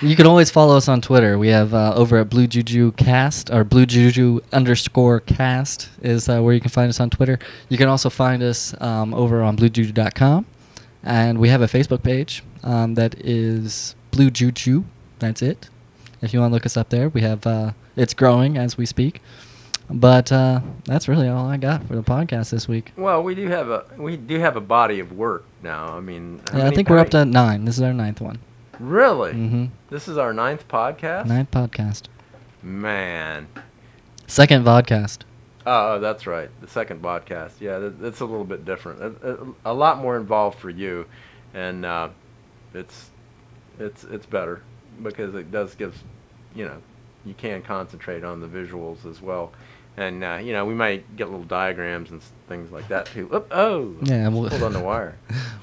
you can always follow us on Twitter. We have over at Bluejuju Cast, or Bluejuju_cast is where you can find us on Twitter. You can also find us over on bluejuju.com. And we have a Facebook page that is Bluejuju. That's it. If you want to look us up there, we have it's growing as we speak. But that's really all I got for the podcast this week. Well, we do have a body of work now. I mean, how Yeah, I many think we're up pod- to 9. This is our 9th one. Really? Mm-hmm. This is our 9th podcast. 9th podcast. Man. 2nd vodcast. Oh, that's right. The 2nd podcast. Yeah, that's a little bit different. A lot more involved for you, and it's better because it does give, you know, you can concentrate on the visuals as well, and you know, we might get little diagrams and things like that too. Oh, Yeah, we'll hold on the wire.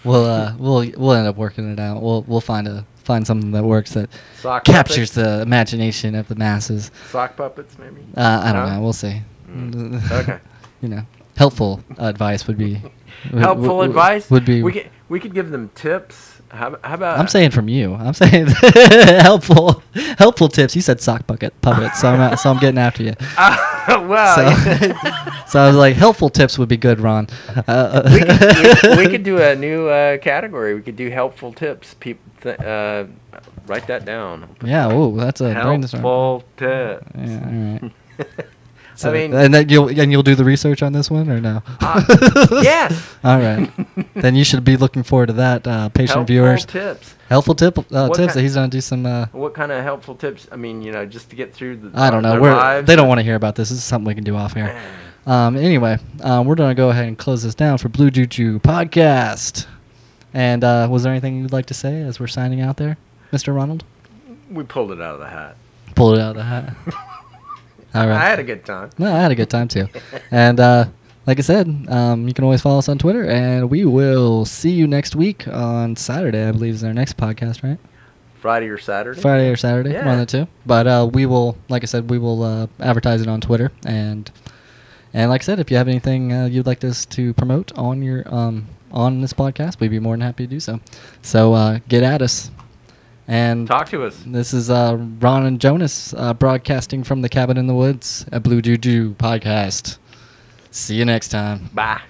we'll end up working it out. We'll find something that works that Sock captures puppets? the imagination of the masses. Sock puppets, maybe. I don't No? know. We'll see. Okay. You know, helpful advice would be Helpful advice would be. We could give them tips. How about? I'm saying from you. I'm saying helpful tips. You said sock puppet, so I'm getting after you. Well, So I was like, helpful tips would be good, Ron. we could do a new category. We could do helpful tips. Write that down. Yeah. Oh, that's a brainstorm. Helpful tips. Yeah. All right. So, I mean, and then you'll do the research on this one or no? yes. All right. Then you should be looking forward to that, patient Helpful viewers. tips. Helpful tips that kind- he's gonna do some. What kind of helpful tips? I mean, you know, just to get through I don't know. their lives. They don't want to hear about this. This is something we can do off air. Anyway, we're gonna go ahead and close this down for Bluejuju Podcast. And was there anything you'd like to say as we're signing out there, Mr. Ronald? We pulled it out of the hat. Pulled it out of the hat. All right. I had a good time. No, I had a good time too. And like I said, you can always follow us on Twitter, and we will see you next week on Saturday, I believe is our next podcast, right? Friday or Saturday. Friday or Saturday, Yeah. one of the two. But we will, like I said, advertise it on Twitter, and like I said, if you have anything you'd like us to promote on your on this podcast, we'd be more than happy to do so. So get at us. And Talk to us. this is Ron and Jonas broadcasting from the cabin in the woods at Bluejuju Podcast. See you next time. Bye.